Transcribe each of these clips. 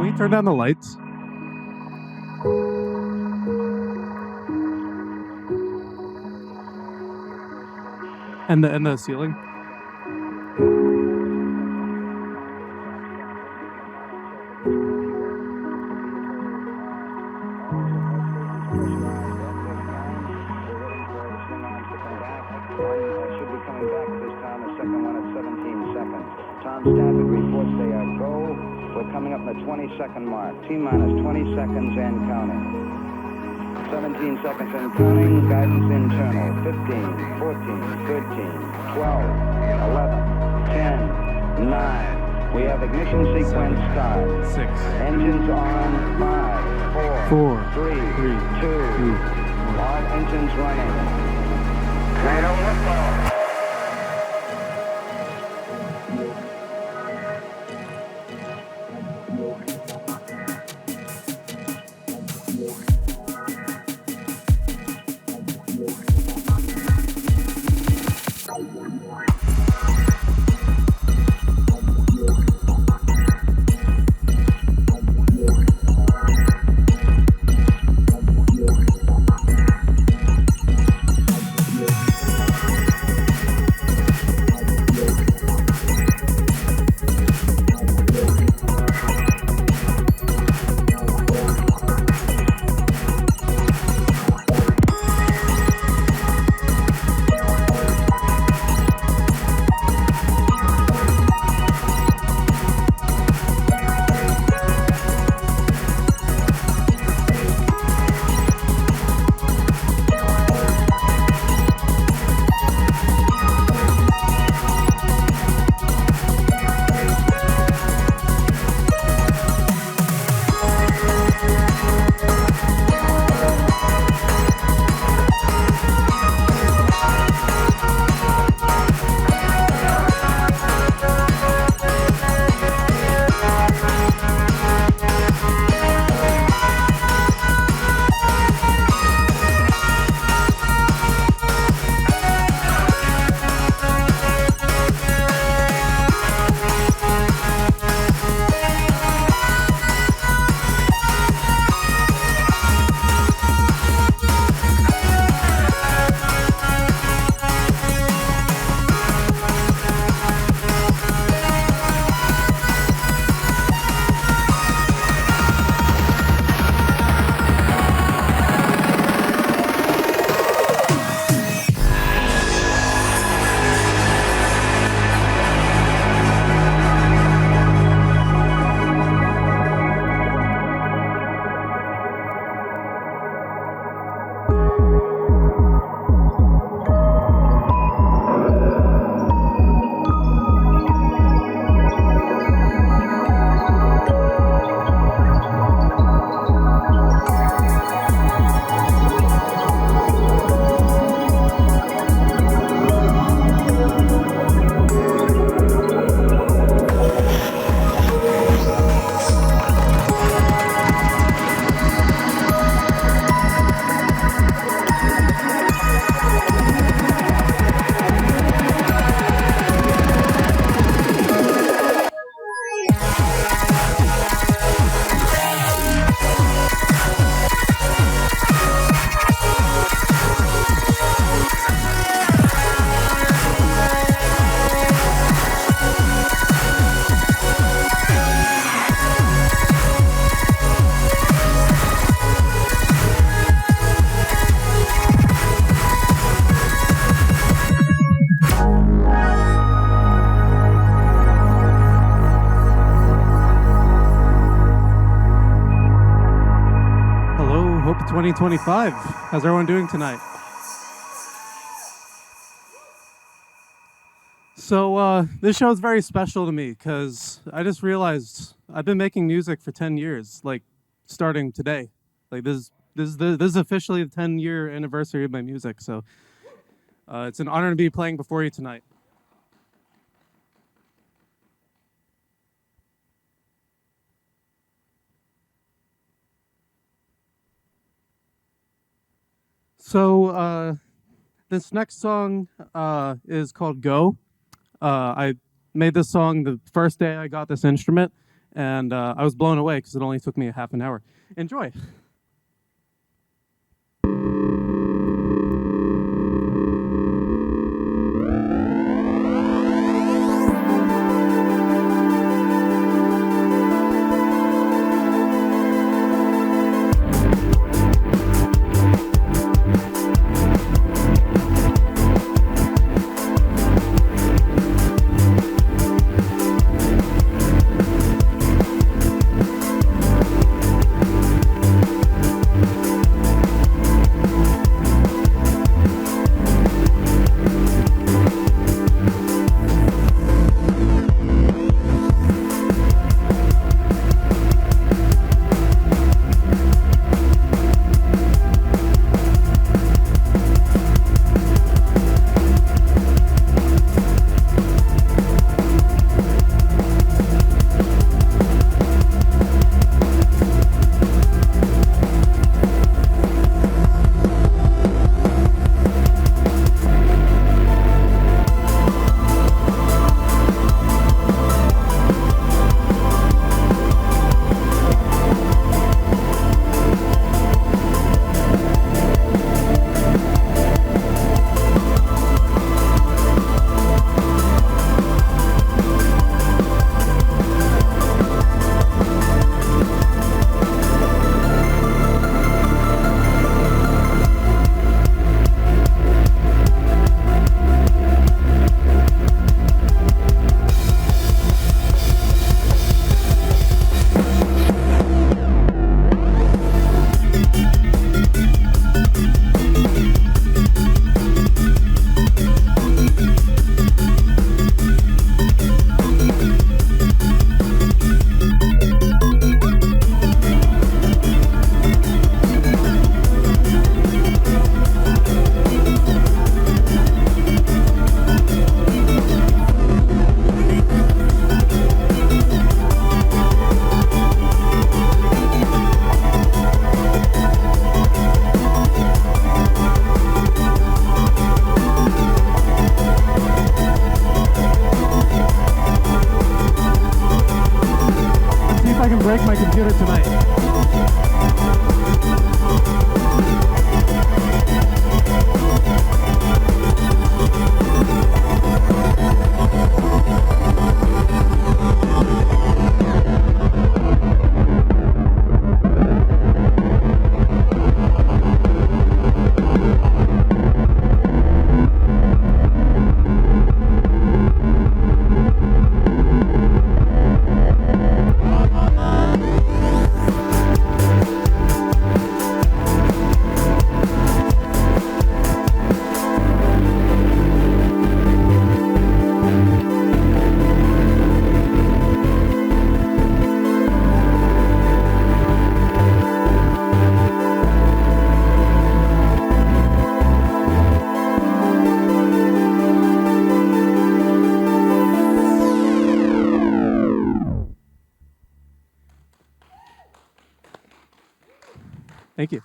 you turn down the lights? And the ceiling? Tom Stafford reports they are go. We're coming up on the 20-second mark. T-minus 20 seconds and counting. 17 seconds and counting. Guidance internal. 15, 14, 13, 12, 11, 10, 9. We have ignition sequence start. 6. Engines on. 5, 4, 3, 2. All engines running. Tornado liftoff. Hope 2025. How's everyone doing tonight? So this show is very special to me because I just realized I've been making music for 10 years, like starting today. Like this is officially the 10-year anniversary of my music. So it's an honor to be playing before you tonight. So this next song is called Go. I made this song the first day I got this instrument, and I was blown away because it only took me a half an hour. Enjoy. Break my computer tonight. Thank you.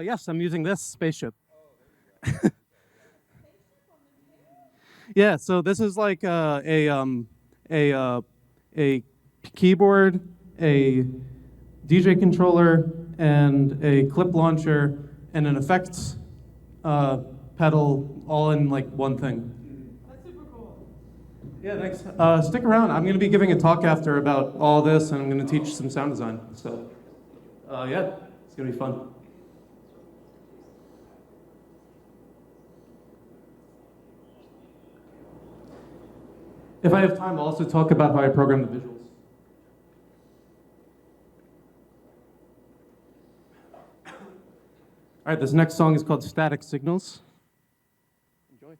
Yes, I'm using this spaceship. Yeah, so this is like a keyboard, a DJ controller, and a clip launcher, and an effects pedal, all in like one thing. Yeah, thanks. Stick around. I'm going to be giving a talk after about all this, and I'm going to teach some sound design. So, yeah, it's going to be fun. If I have time, I'll also talk about how I program the visuals. All right, this next song is called Static Signals. Enjoy.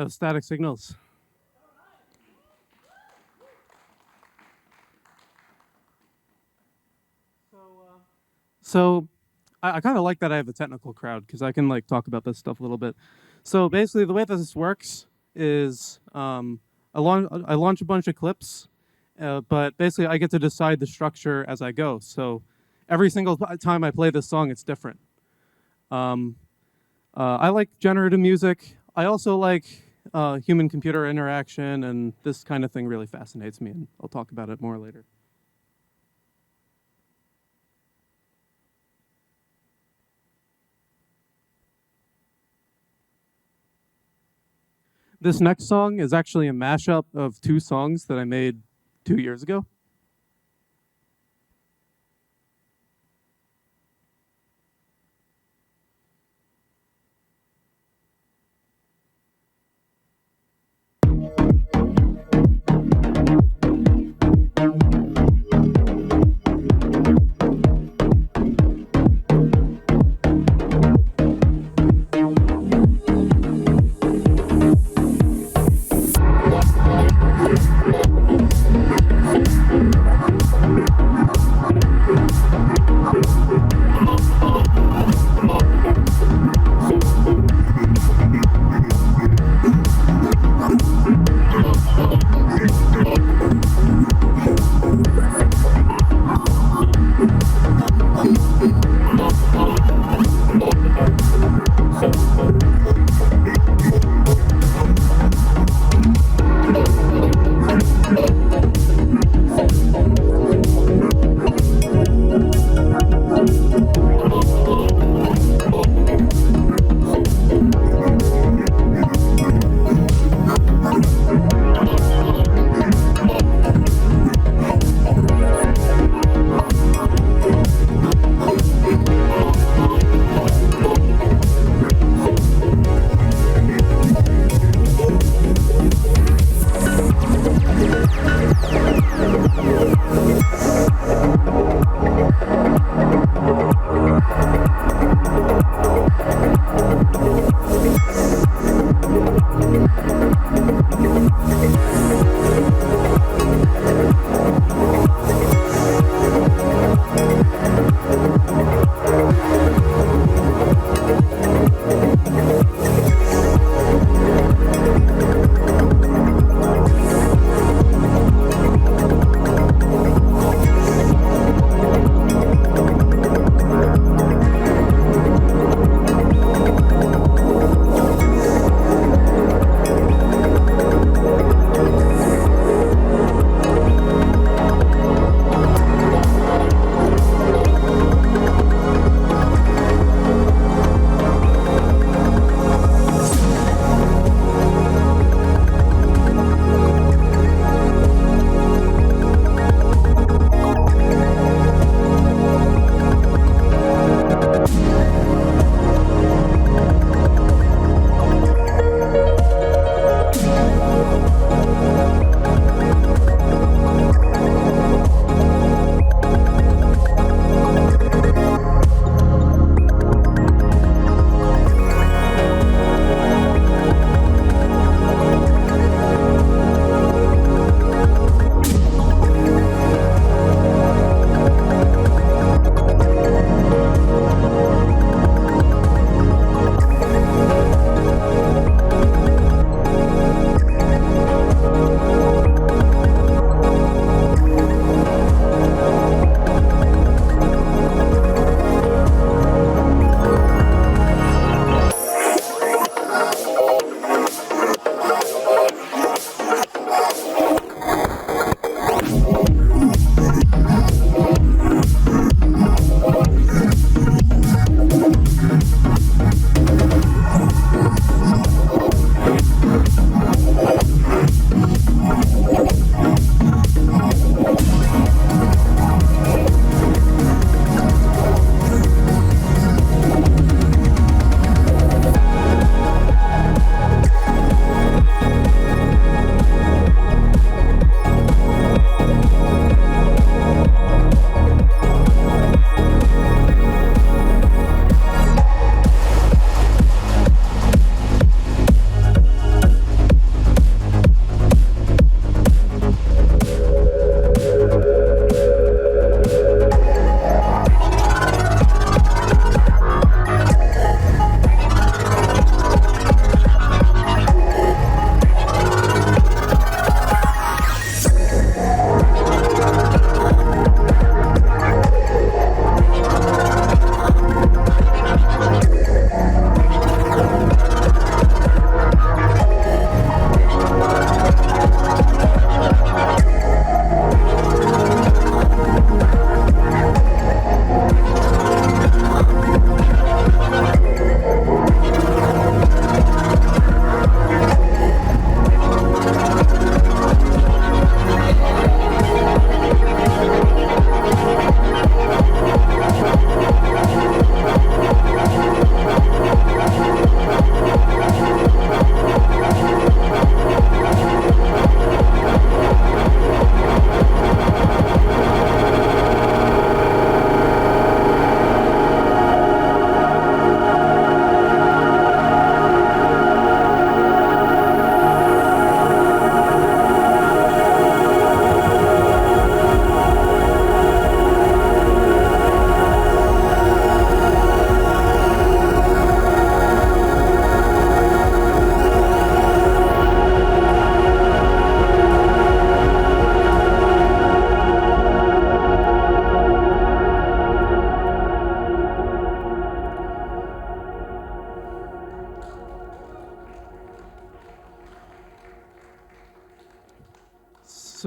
of static signals. So I kind of like that I have a technical crowd because I can like talk about this stuff a little bit. So basically, the way that this works is I launch a bunch of clips, but basically I get to decide the structure as I go. So every single time I play this song, it's different. I like generative music. I also like human-computer interaction, and this kind of thing really fascinates me, and I'll talk about it more later. This next song is actually a mashup of two songs that I made 2 years ago.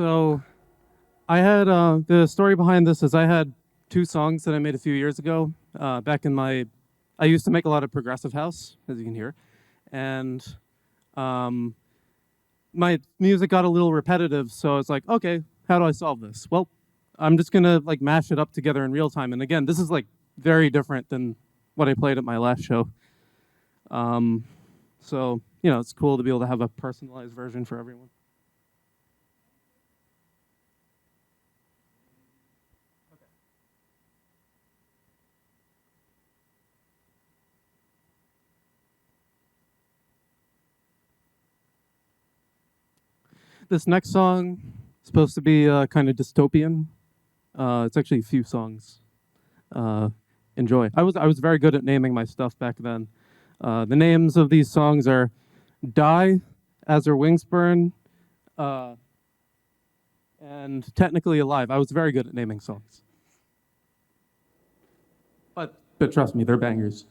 So I had the story behind this is I had two songs that I made a few years ago. Back in my, I used to make a lot of progressive house, as you can hear, and um, my music got a little repetitive. So I was like, okay, how do I solve this? Well, I'm just gonna like mash it up together in real time. And again, this is like very different than what I played at my last show. Um, so it's cool to be able to have a personalized version for everyone. This next song is supposed to be kind of dystopian. It's actually a few songs. Uh, Enjoy. I was very good at naming my stuff back then. The names of these songs are "Die," "As Her Wings Burn," uh, and "Technically Alive." I was very good at naming songs, but trust me, they're bangers.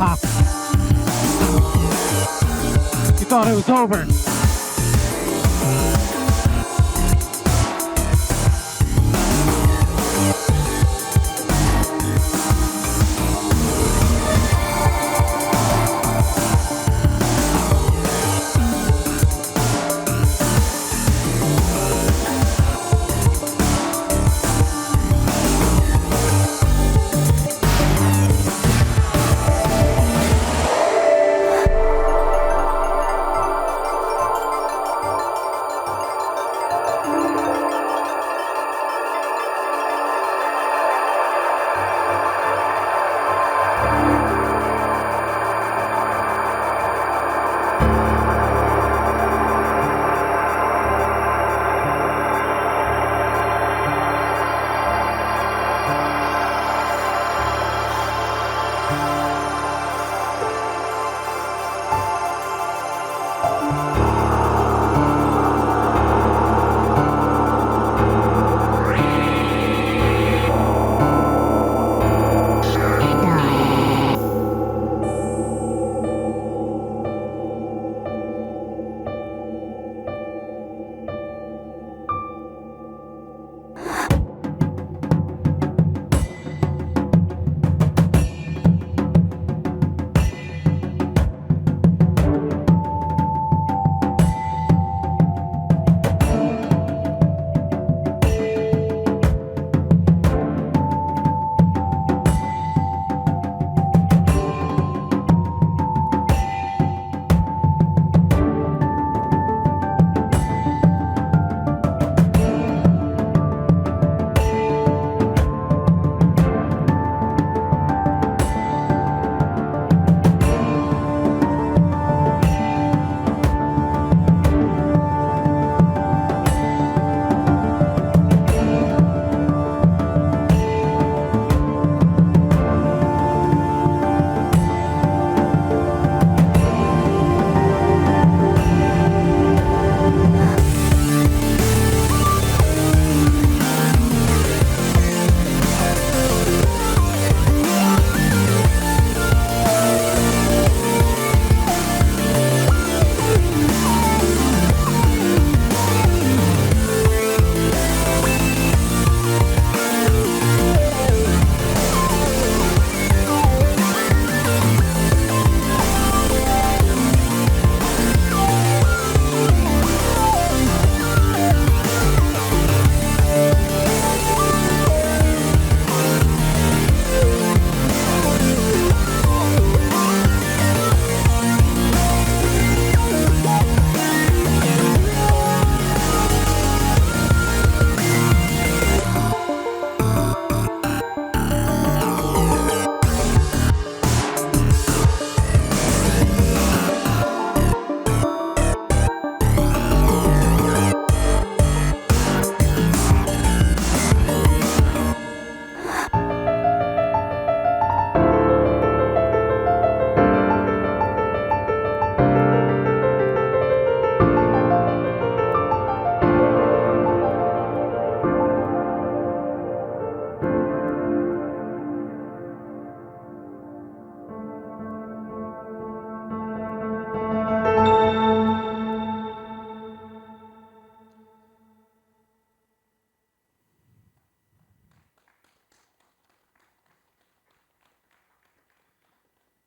You thought it was over.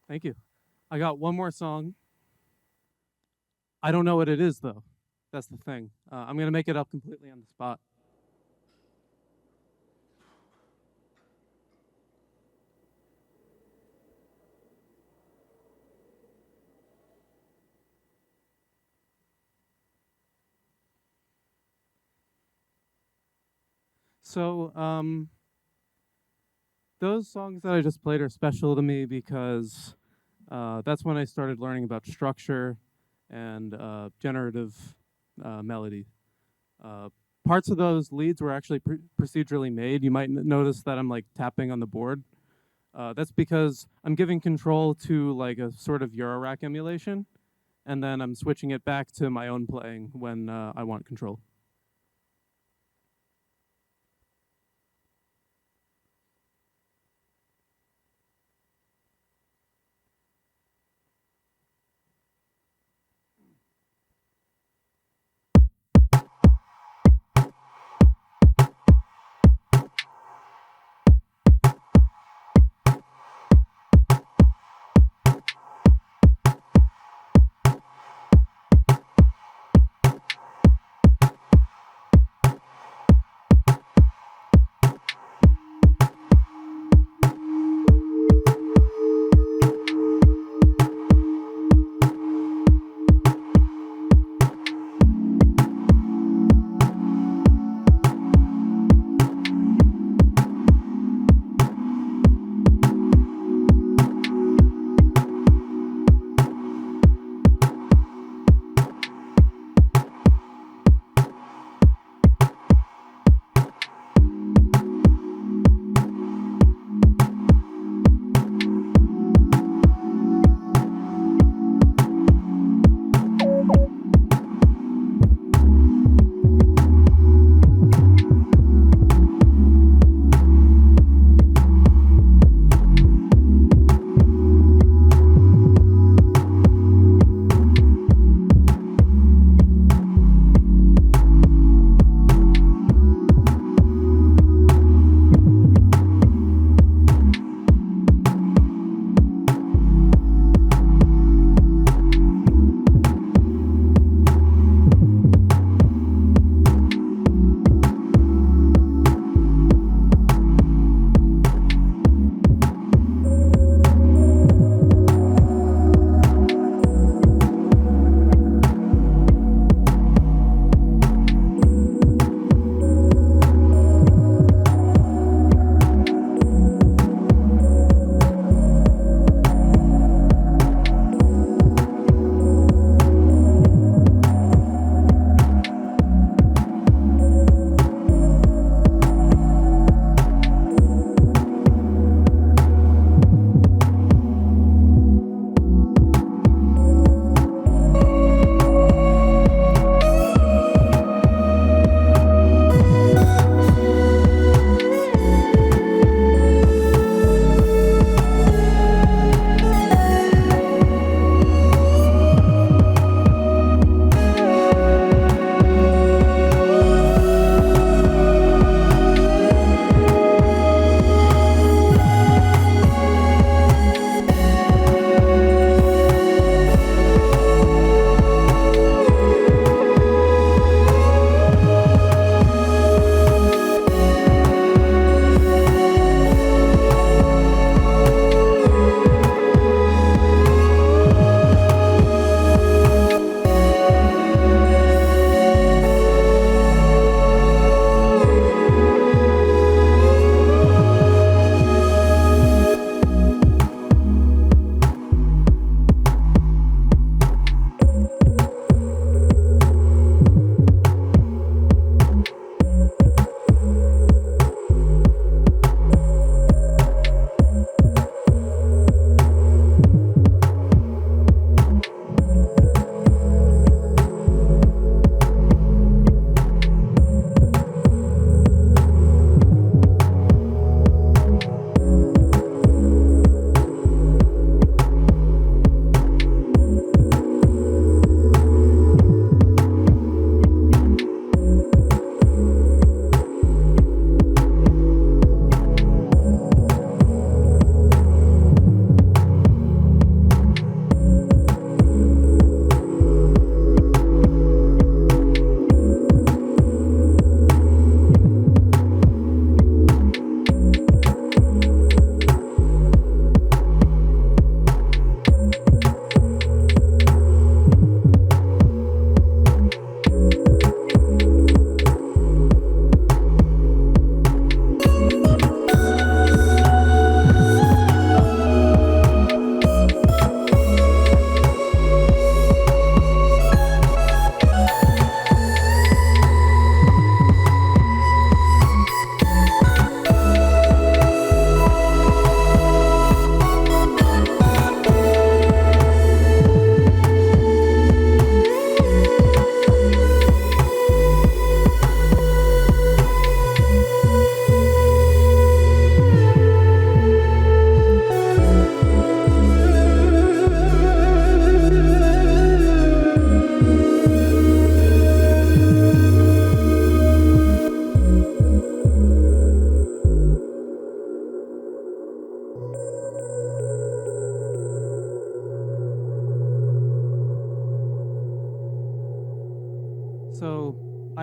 Thank you. I got one more song. I don't know what it is though. That's the thing. I'm gonna make it up completely on the spot. So those songs that I just played are special to me because that's when I started learning about structure and generative melody. Uh, Parts of those leads were actually procedurally made. You might notice that I'm like tapping on the board. That's because I'm giving control to like a sort of Eurorack emulation, and then I'm switching it back to my own playing when I want control.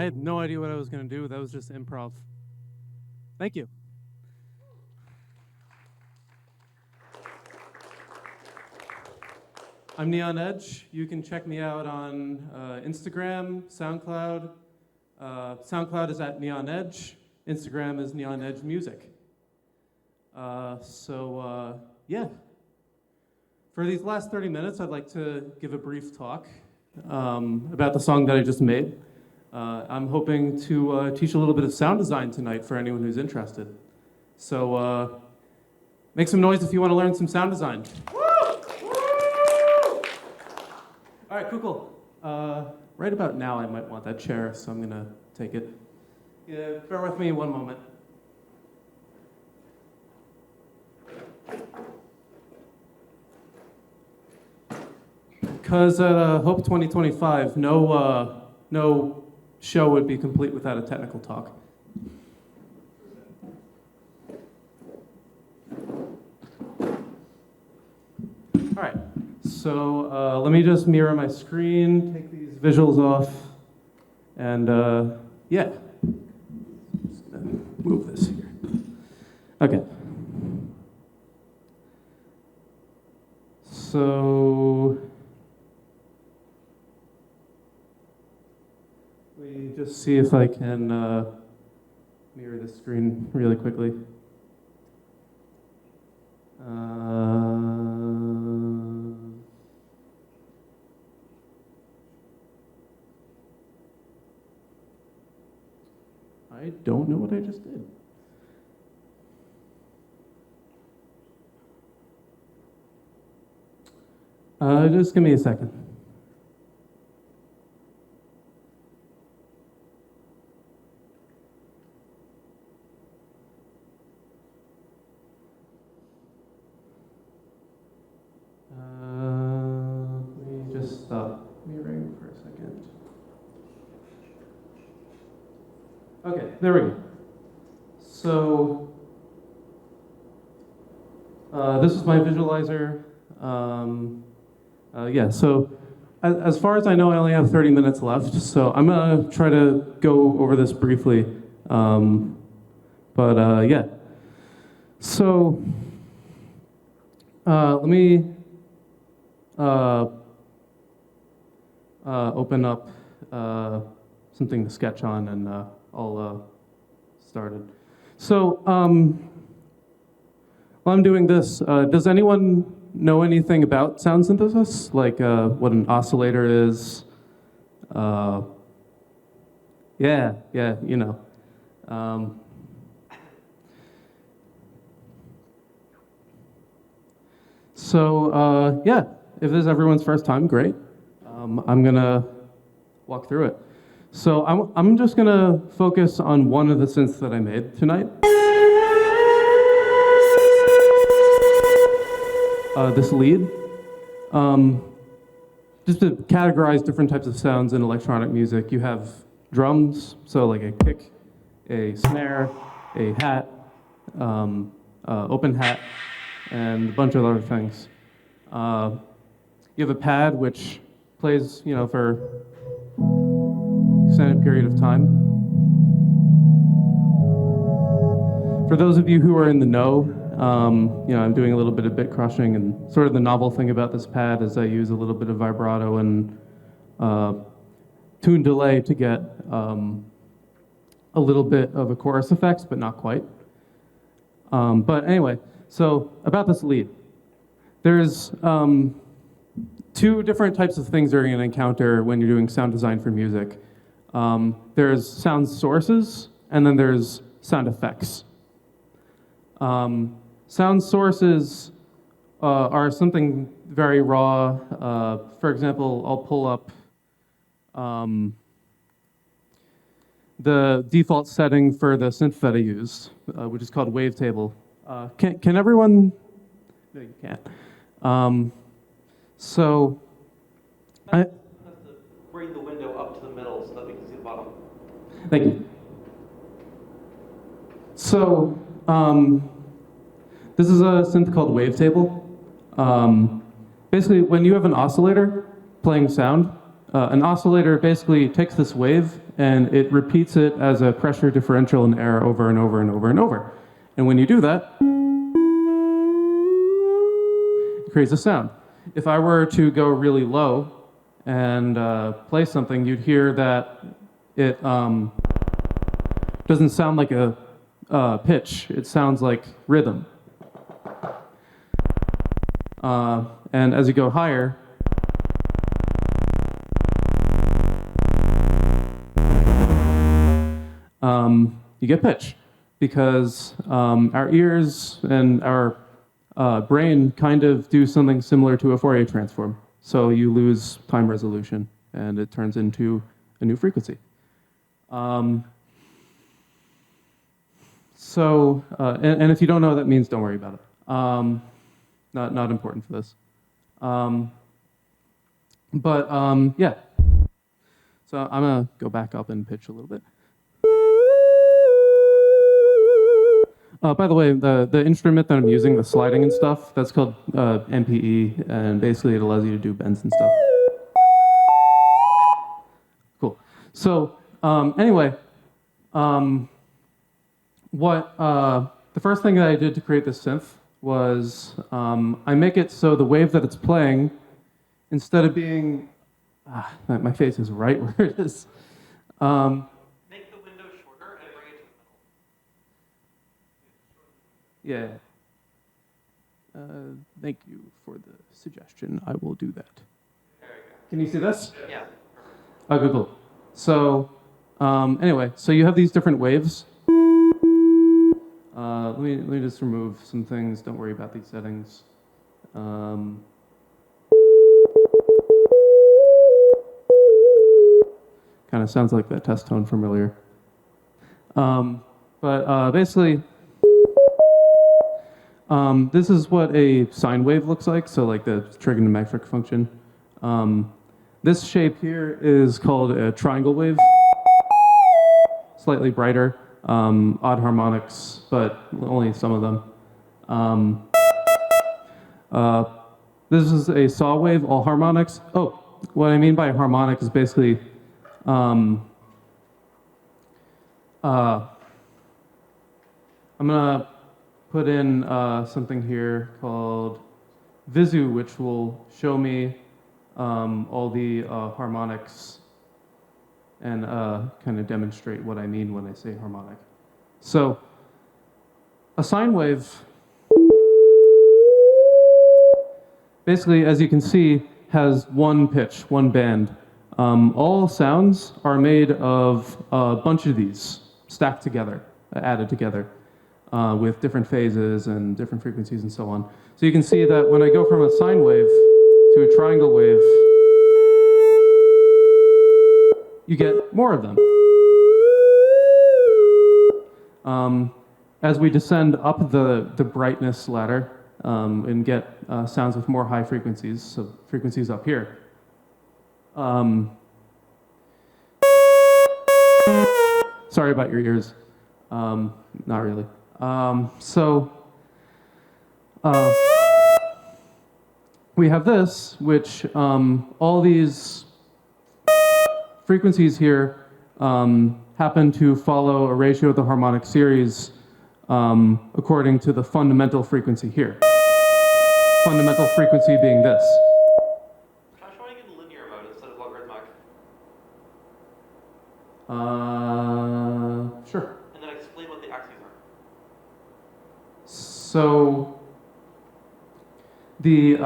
I had no idea what I was going to do. That was just improv. Thank you. I'm Neon Edge. You can check me out on Instagram, SoundCloud. SoundCloud is at Neon Edge. Instagram is Neon Edge Music. Yeah. For these last 30 minutes, I'd like to give a brief talk about the song that I just made. I'm hoping to teach a little bit of sound design tonight for anyone who's interested. So make some noise if you want to learn some sound design. All right, cool. Right about now, I might want that chair, so I'm gonna take it. Yeah, bear with me one moment. Because at Hope 2025, no show would be complete without a technical talk. All right. So let me just mirror my screen, take these visuals off, and yeah. Just gonna move this here. Okay. So let me just see if I can mirror the screen really quickly. I don't know what I just did. Just give me a second. Let me just stop mirroring for a second. Okay, there we go. So this is my visualizer. Yeah, so as far as I know, I only have 30 minutes left, so I'm gonna try to go over this briefly. Yeah. So let me open up something to sketch on, and I'll start it. So while I'm doing this, does anyone know anything about sound synthesis? Like what an oscillator is? Yeah, you know. Yeah, if this is everyone's first time, great. I'm gonna walk through it. So I'm just gonna focus on one of the synths that I made tonight. This lead. Just to categorize different types of sounds in electronic music, you have drums, so like a kick, a snare, a hat, open hat, and a bunch of other things. You have a pad which plays, for extended period of time. For those of you who are in the know, I'm doing a little bit of bit crushing, and sort of the novel thing about this pad is I use a little bit of vibrato and tune delay to get a little bit of a chorus effects, but not quite. But anyway, so about this lead. There's two different types of things you're going to encounter when you're doing sound design for music. There's sound sources, and then there's sound effects. Sound sources are something very raw. For example, I'll pull up the default setting for the synth that I use, which is called wavetable. Can everyone? No, you can't. So I have to bring the window up to the middle so that we can see the bottom. Thank you. So this is a synth called wavetable. Basically, when you have an oscillator playing sound, An oscillator basically takes this wave and it repeats it as a pressure differential in air over and over and over and over. And when you do that, it creates a sound. If I were to go really low and play something, you'd hear that it doesn't sound like a pitch. It sounds like rhythm. And as you go higher, you get pitch, because our ears and our brain kind of do something similar to a Fourier transform. So you lose time resolution, and it turns into a new frequency. And if you don't know what that means, don't worry about it. Not important for this. Yeah. So I'm gonna go back up and pitch a little bit. By the way, the instrument that I'm using, the sliding and stuff, that's called MPE, and basically it allows you to do bends and stuff. Cool. So anyway, the first thing that I did to create this synth was I make it so the wave that it's playing, instead of being, my face is right where it is. Make the window shorter and bring it to Yeah. Thank you for the suggestion. I will do that. There we go. Can you see this? Yeah. Okay, cool. So, anyway, so you have these different waves. Let me just remove some things. Don't worry about these settings. Kind of sounds like that test tone from earlier. Basically, this is what a sine wave looks like, so like the trigonometric function. This shape here is called a triangle wave. Slightly brighter, odd harmonics, but only some of them. This is a saw wave, all harmonics. Oh, what I mean by harmonic is basically I'm gonna put in something here called Visu, which will show me all the harmonics and kind of demonstrate what I mean when I say harmonic. So a sine wave, basically, as you can see, has one pitch, one band. All sounds are made of a bunch of these stacked together, added together, with different phases and different frequencies and so on. So you can see that when I go from a sine wave to a triangle wave, you get more of them. As we descend up the brightness ladder and get sounds with more high frequencies, so frequencies up here, sorry about your ears. Not really. We have this, which all these frequencies here happen to follow a ratio of the harmonic series according to the fundamental frequency here. Fundamental frequency being this. Try showing in linear mode instead of logarithmic. Sure. And then explain what the axes are. So the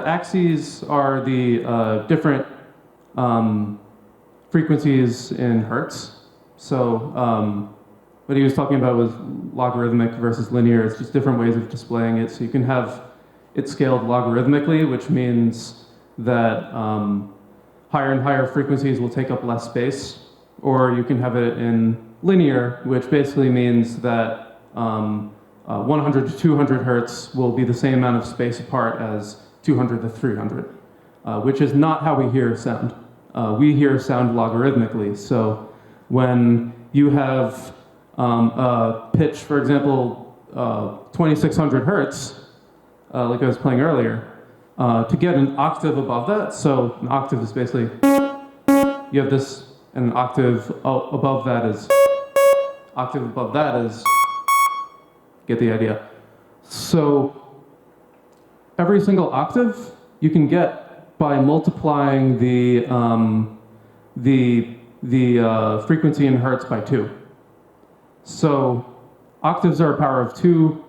axes are the different frequencies in hertz. So what he was talking about was logarithmic versus linear. It's just different ways of displaying it. So you can have it scaled logarithmically, which means that higher and higher frequencies will take up less space. Or you can have it in linear, which basically means that 100 to 200 hertz will be the same amount of space apart as 200 to 300, which is not how we hear sound. We hear sound logarithmically. So when you have a pitch, for example, 2600 hertz, like I was playing earlier, to get an octave above that, so an octave is basically, you have this, and an octave above that is, get the idea. So every single octave you can get by multiplying the frequency in hertz by 2. So octaves are a power of 2.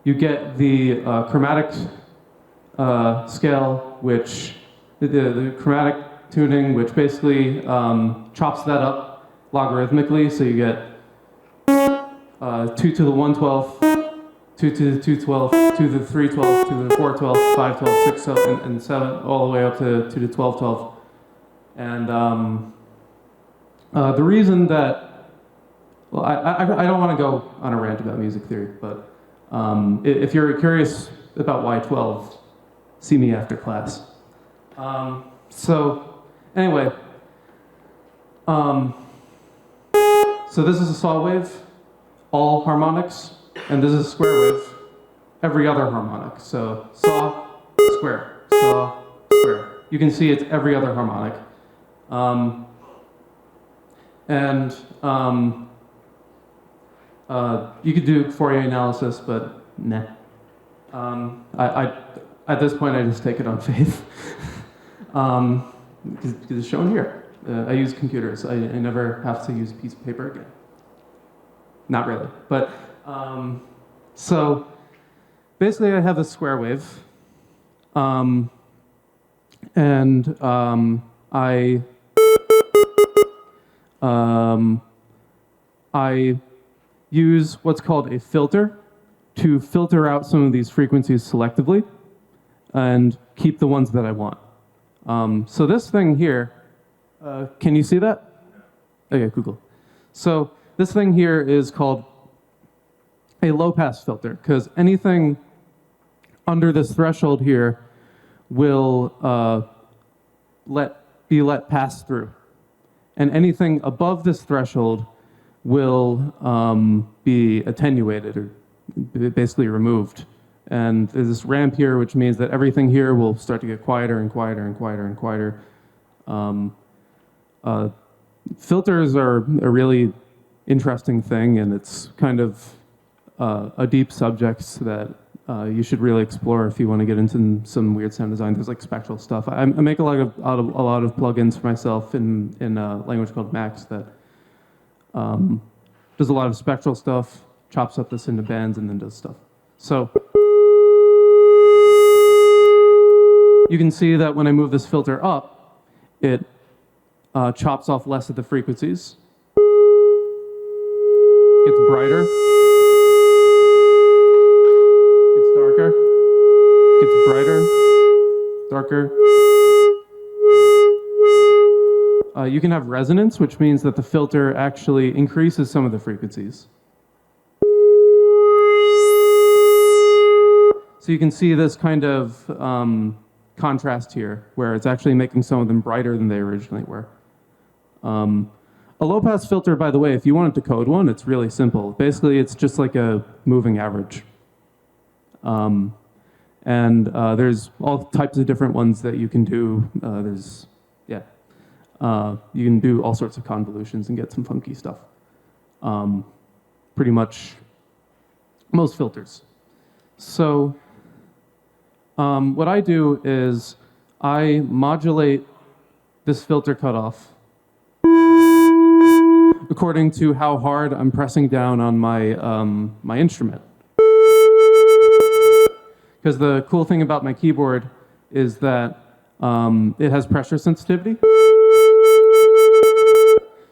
You get the chromatic scale, which the chromatic tuning, which basically chops that up logarithmically. So you get 2 to the 1/12, 2 to the 2/12, 2 to the 3/12, 2 to the 4/12, 5/12, 6/12, and 7, all the way up to 2 to 12/12. And the reason that, well, I don't want to go on a rant about music theory, but if you're curious about why 12, see me after class. So anyway, so this is a saw wave, all harmonics, and this is a square wave, every other harmonic. So saw, square, saw, square. You can see it's every other harmonic. You could do Fourier analysis, but nah. At this point, I just take it on faith. Because it's shown here. I use computers. I never have to use a piece of paper again. Not really. But, so basically I have a square wave. I use what's called a filter to filter out some of these frequencies selectively and keep the ones that I want. So this thing here, can you see that? Okay, cool. So this thing here is called a low-pass filter, because anything under this threshold here will be let pass through. And anything above this threshold will be attenuated, or basically removed. And there's this ramp here, which means that everything here will start to get quieter and quieter and quieter and quieter. Filters are a really interesting thing, and it's kind of a deep subject that you should really explore if you want to get into some weird sound design. There's like spectral stuff. I make a lot of plugins for myself in a language called Max that does a lot of spectral stuff, chops up this into bands, and then does stuff. So you can see that when I move this filter up, it chops off less of the frequencies, gets brighter, gets darker, gets brighter, darker. You can have resonance, which means that the filter actually increases some of the frequencies. So you can see this kind of contrast here, where it's actually making some of them brighter than they originally were. A low-pass filter, by the way, if you wanted to code one, it's really simple. Basically, it's just like a moving average. There's all types of different ones that you can do. You can do all sorts of convolutions and get some funky stuff. Pretty much most filters. So what I do is I modulate this filter cutoff according to how hard I'm pressing down on my, my instrument. Because the cool thing about my keyboard is that it has pressure sensitivity.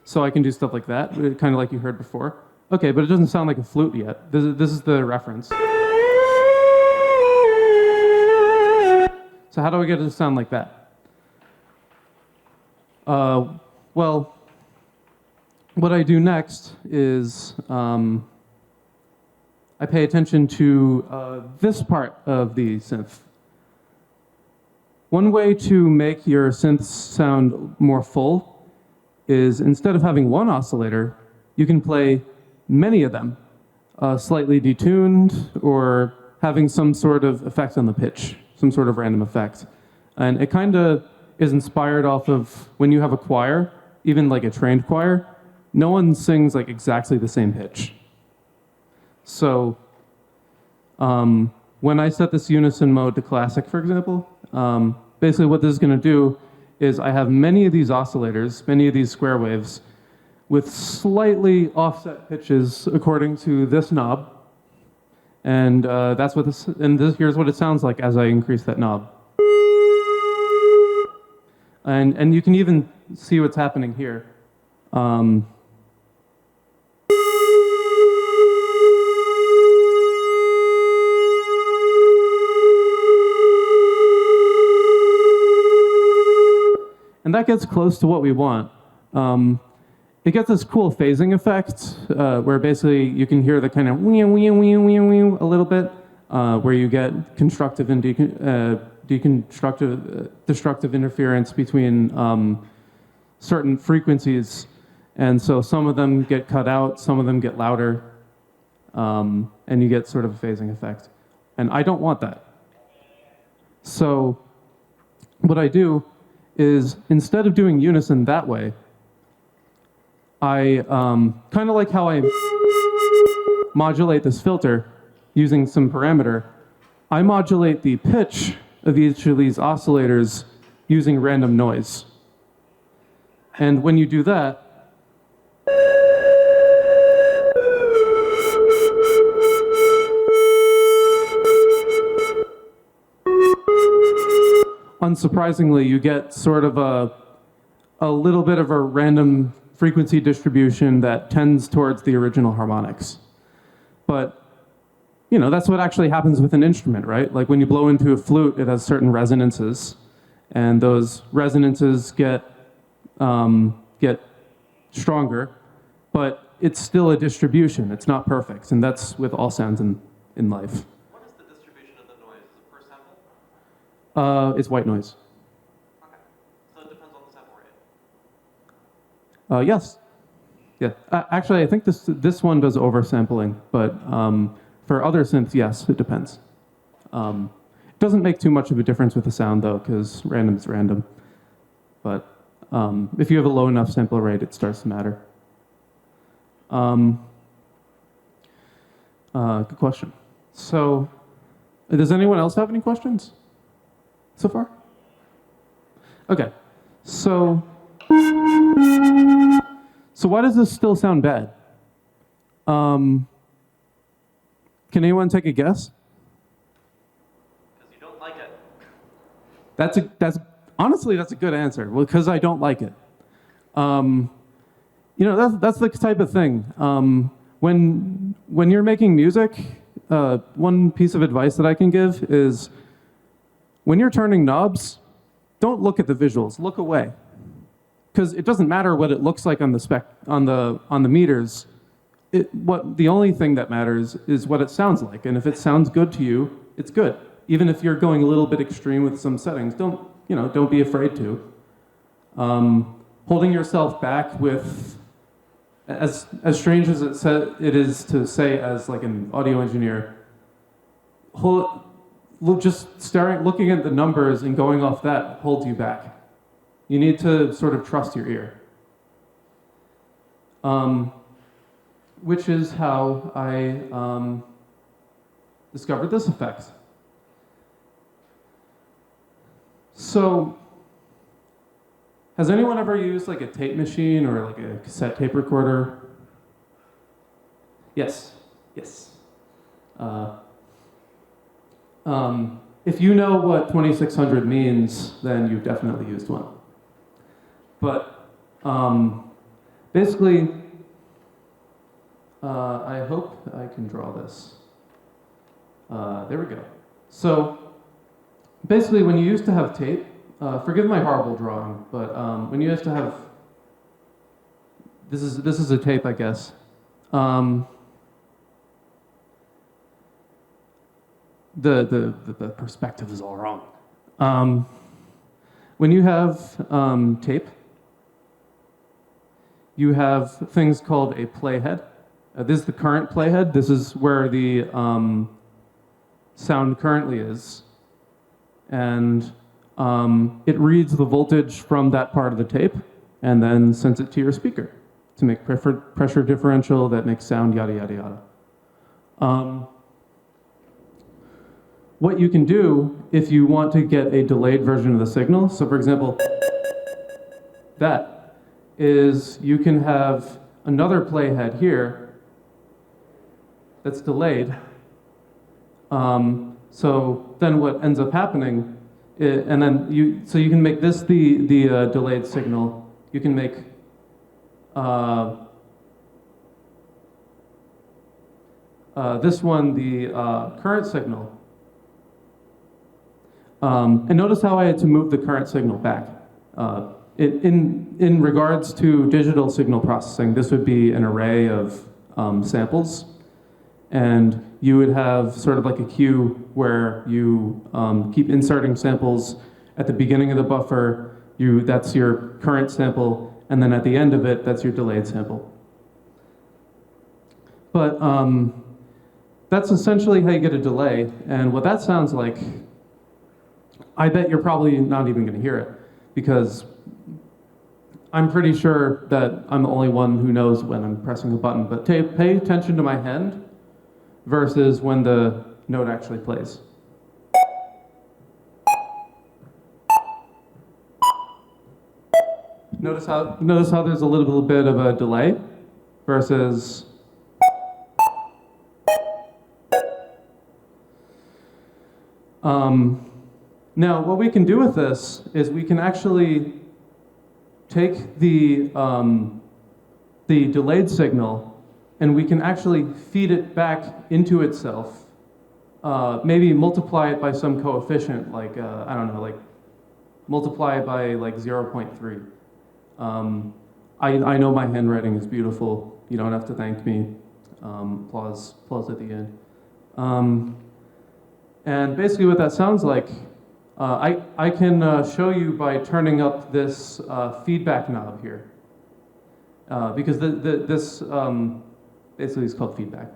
So I can do stuff like that, kind of like you heard before. Okay, but it doesn't sound like a flute yet. This is the reference. So how do I get it to sound like that? Well, what I do next is I pay attention to this part of the synth. One way to make your synths sound more full is instead of having one oscillator, you can play many of them, slightly detuned or having some sort of effect on the pitch. some sort of random effect. And it kind of is inspired off of when you have a choir, even like a trained choir, no one sings like exactly the same pitch. So when I set this unison mode to classic, for example, basically what this is going to do is I have many of these oscillators, many of these square waves, with slightly offset pitches according to this knob. And that's what this, and this, here's what it sounds like as I increase that knob. And you can even see what's happening here. And that gets close to what we want. It gets this cool phasing effect where basically you can hear the kind of a little bit, where you get constructive and destructive interference between certain frequencies. And so some of them get cut out, some of them get louder, and you get sort of a phasing effect. And I don't want that. So what I do is instead of doing unison that way, I kind of like how I modulate this filter using some parameter. I modulate the pitch of each of these oscillators using random noise. And when you do that, unsurprisingly, you get sort of a little bit of a random frequency distribution that tends towards the original harmonics. But, you know, that's what actually happens with an instrument, right? Like when you blow into a flute, it has certain resonances, and those resonances get stronger, but it's still a distribution. It's not perfect, and that's with all sounds in life. What is the distribution of the noise? Is it per sample? It's white noise. Okay. So it depends on the sample rate. Yes. Yeah. Actually, I think this one does oversampling, but for other synths, yes, it depends. It doesn't make too much of a difference with the sound, though, because random is random. But if you have a low enough sample rate, it starts to matter. Good question. So, does anyone else have any questions so far? Okay. So why does this still sound bad? Can anyone take a guess? Because you don't like it. Honestly, that's a good answer. Well, because I don't like it. You know, that's the type of thing. When you're making music, one piece of advice that I can give is when you're turning knobs, don't look at the visuals. Look away, because it doesn't matter what it looks like on the meters. The only thing that matters is what it sounds like, and if it sounds good to you, it's good. Even if you're going a little bit extreme with some settings, don't be afraid to. Holding yourself back with, as strange as it is to say as like an audio engineer, looking at the numbers and going off that holds you back. You need to sort of trust your ear. Which is how I discovered this effect. So, has anyone ever used like a tape machine or like a cassette tape recorder? Yes, yes. If you know what 2600 means, then you've definitely used one. But basically, I hope I can draw this. There we go. So basically, when you used to have tape, forgive my horrible drawing, but when you used to have, this is a tape, I guess. The perspective is all wrong. When you have tape, you have things called a playhead. This is the current playhead. This is where the sound currently is. and it reads the voltage from that part of the tape and then sends it to your speaker to make pressure differential that makes sound, yada, yada, yada. What you can do if you want to get a delayed version of the signal, so for example, that is you can have another playhead here that's delayed. So then what ends up happening, and then you can make this the delayed signal. You can make this one the current signal. And notice how I had to move the current signal back. In regards to digital signal processing, this would be an array of samples. And you would have sort of like a queue where you keep inserting samples at the beginning of the buffer. That's your current sample, and then at the end of it, that's your delayed sample. But that's essentially how you get a delay. And what that sounds like, I bet you're probably not even going to hear it, because I'm pretty sure that I'm the only one who knows when I'm pressing a button. But pay attention to my hand versus when the note actually plays. Notice how there's a little bit of a delay versus. Now, what we can do with this is we can actually take the delayed signal and we can actually feed it back into itself. Maybe multiply it by some coefficient, like, I don't know, like multiply it by like 0.3. I know my handwriting is beautiful. You don't have to thank me. Applause at the end. And basically what that sounds like, I can show you by turning up this feedback knob here. Because this basically is called feedback.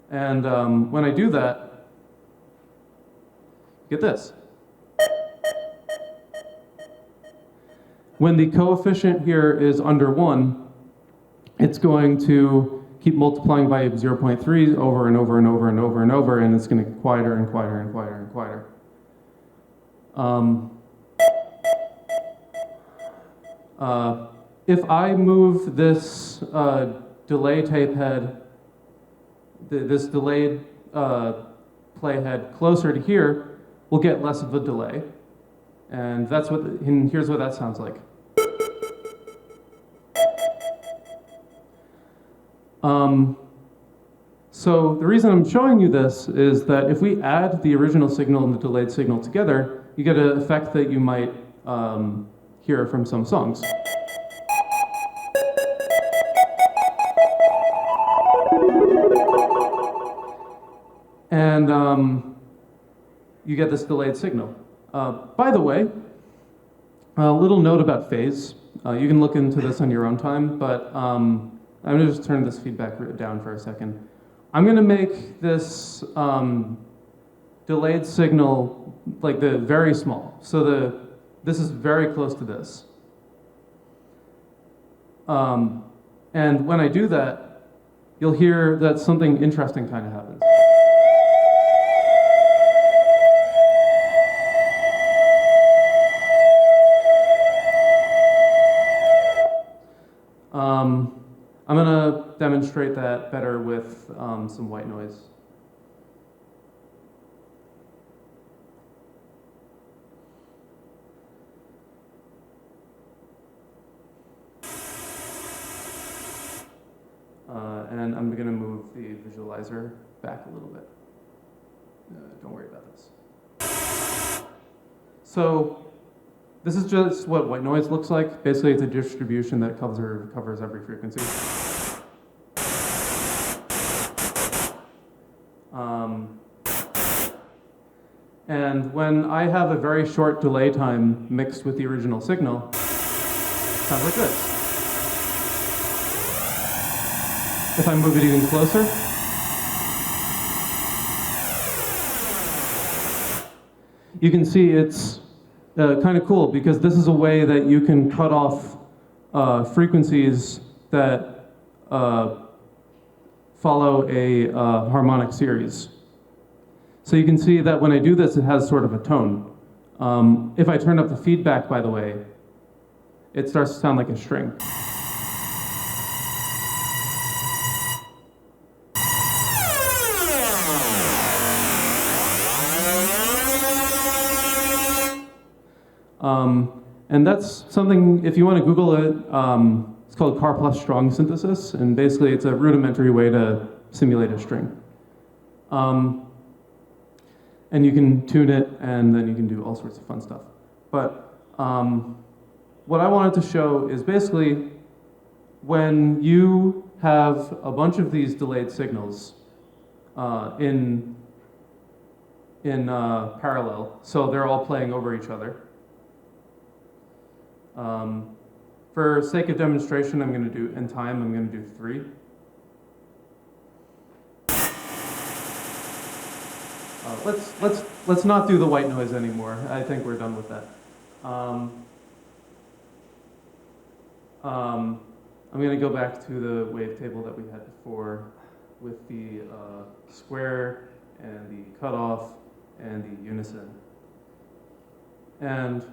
And when I do that, get this. When the coefficient here is under 1, it's going to keep multiplying by 0.3 over and over and over and over and over, and it's going to get quieter and quieter and quieter and quieter. If I move this delay tape head, this delayed playhead closer to here, we'll get less of a delay. And here's what that sounds like. So the reason I'm showing you this is that if we add the original signal and the delayed signal together, you get an effect that you might hear from some songs. And you get this delayed signal. By the way, a little note about phase. You can look into this on your own time, but I'm going to just turn this feedback down for a second. I'm going to make this delayed signal like the very small. So this is very close to this. And when I do that, you'll hear that something interesting kind of happens. I'm going to demonstrate that better with some white noise. And I'm going to move the visualizer back a little bit. Don't worry about this. So this is just what white noise looks like. Basically, it's a distribution that covers every frequency. And when I have a very short delay time mixed with the original signal, it sounds like this. If I move it even closer, you can see it's kind of cool because this is a way that you can cut off frequencies that follow a harmonic series. So you can see that when I do this, it has sort of a tone. If I turn up the feedback, by the way, it starts to sound like a string. And that's something, if you want to Google it, it's called car plus strong synthesis, and basically it's a rudimentary way to simulate a string. And you can tune it, and then you can do all sorts of fun stuff. But what I wanted to show is basically when you have a bunch of these delayed signals in parallel, so they're all playing over each other. For sake of demonstration, I'm going to do, in time, I'm going to do 3. Let's not do the white noise anymore. I think we're done with that. I'm going to go back to the wavetable that we had before with the square and the cutoff and the unison. And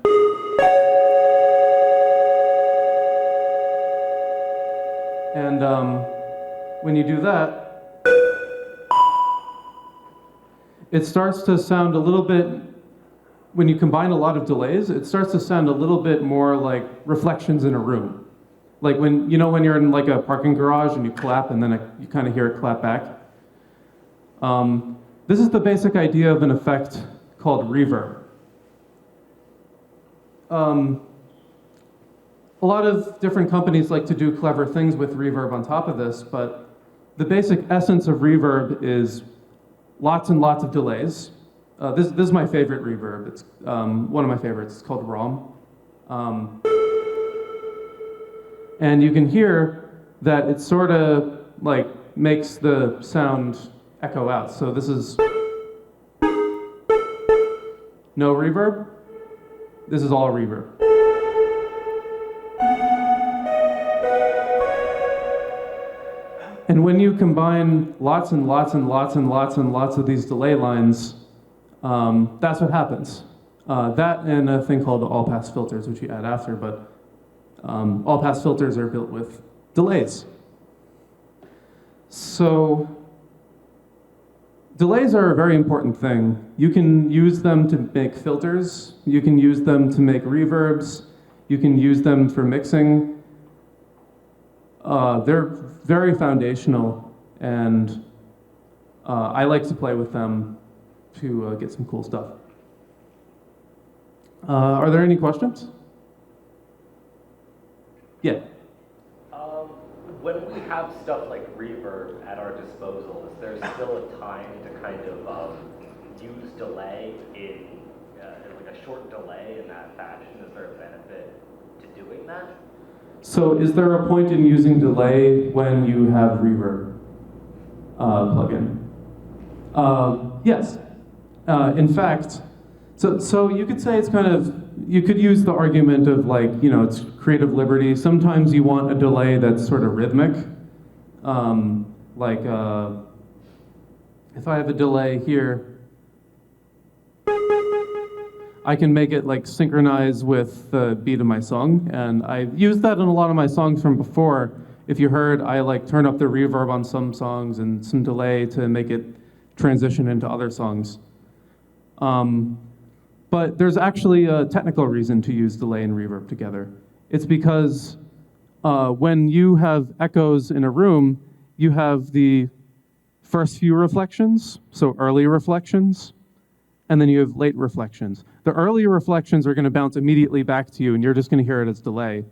when you do that, it starts to sound a little bit, when you combine a lot of delays, it starts to sound a little bit more like reflections in a room. Like when, you know, when you're in like a parking garage and you clap and then you kind of hear it clap back. This is the basic idea of an effect called reverb. A lot of different companies like to do clever things with reverb on top of this, but the basic essence of reverb is lots and lots of delays. This is my favorite reverb. It's one of my favorites. It's called ROM. And you can hear that it sort of like makes the sound echo out. So this is no reverb. This is all reverb. And when you combine lots and lots and lots and lots and lots of these delay lines, that's what happens. That and a thing called all-pass filters, which you add after, but all-pass filters are built with delays. So delays are a very important thing. You can use them to make filters. You can use them to make reverbs. You can use them for mixing. They're very foundational, and I like to play with them to get some cool stuff. Are there any questions? Yeah. When we have stuff like reverb at our disposal, is there still a time to kind of use delay in like a short delay in that fashion? Is there a benefit to doing that? So is there a point in using delay when you have reverb plugin? Yes. In fact, so you could say it's kind of, you could use the argument of like, you know, it's creative liberty. Sometimes you want a delay that's sort of rhythmic. If I have a delay here, I can make it like synchronize with the beat of my song, and I've used that in a lot of my songs from before. If you heard, I like turn up the reverb on some songs and some delay to make it transition into other songs. But there's actually a technical reason to use delay and reverb together. It's because when you have echoes in a room, you have the first few reflections, so early reflections, and then you have late reflections. The early reflections are going to bounce immediately back to you, and you're just going to hear it as delay.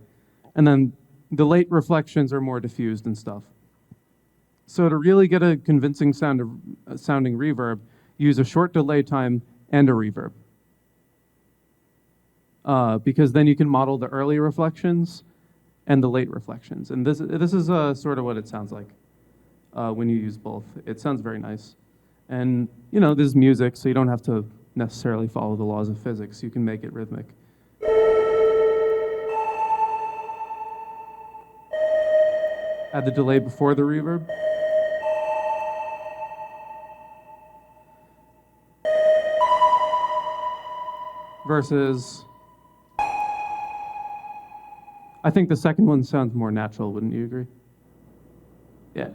And then the late reflections are more diffused and stuff. So to really get a convincing sounding reverb, use a short delay time and a reverb. Because then you can model the early reflections and the late reflections. And this is sort of what it sounds like when you use both. It sounds very nice. And, you know, this is music, so you don't have to necessarily follow the laws of physics. You can make it rhythmic. Add the delay before the reverb. Versus, I think the second one sounds more natural, wouldn't you agree? Yeah.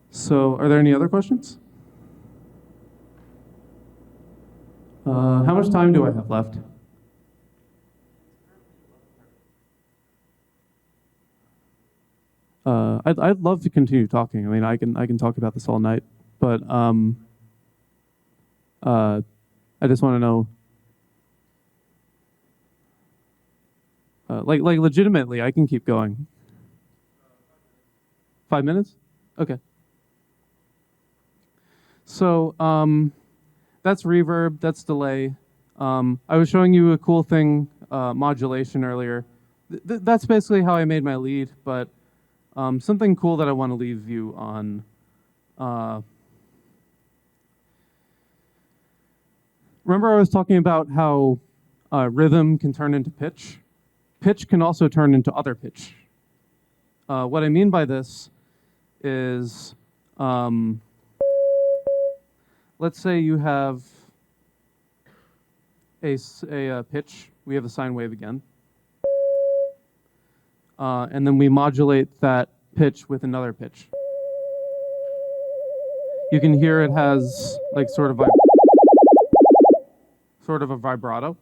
So are there any other questions? How much time do I have left? I'd love to continue talking. I mean, I can talk about this all night, but I just want to know, like legitimately, I can keep going. 5 minutes? Okay. So that's reverb, that's delay. I was showing you a cool thing, modulation earlier. That's basically how I made my lead, but something cool that I want to leave you on. Remember I was talking about how rhythm can turn into pitch? Pitch can also turn into other pitch. What I mean by this is, let's say you have a pitch. We have a sine wave again. And then we modulate that pitch with another pitch. You can hear it has like sort of a vibrato.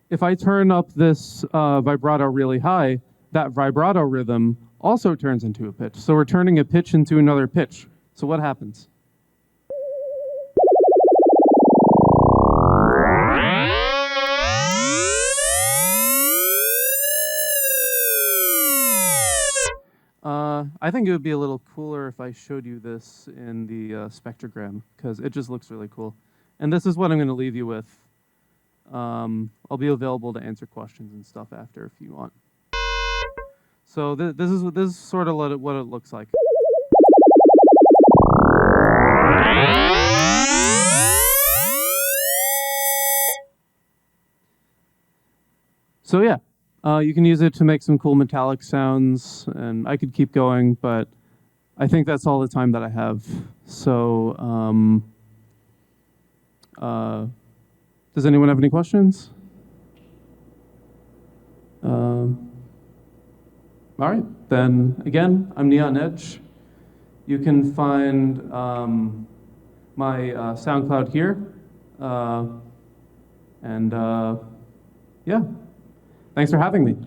If I turn up this vibrato really high, that vibrato rhythm also turns into a pitch. So we're turning a pitch into another pitch. So what happens? I think it would be a little cooler if I showed you this in the spectrogram, because it just looks really cool. And this is what I'm going to leave you with. I'll be available to answer questions and stuff after if you want. So this is sort of what it looks like. So yeah, you can use it to make some cool metallic sounds, and I could keep going, but I think that's all the time that I have. So does anyone have any questions? All right, then again, I'm Neon Edge. You can find my SoundCloud here. And yeah, thanks for having me.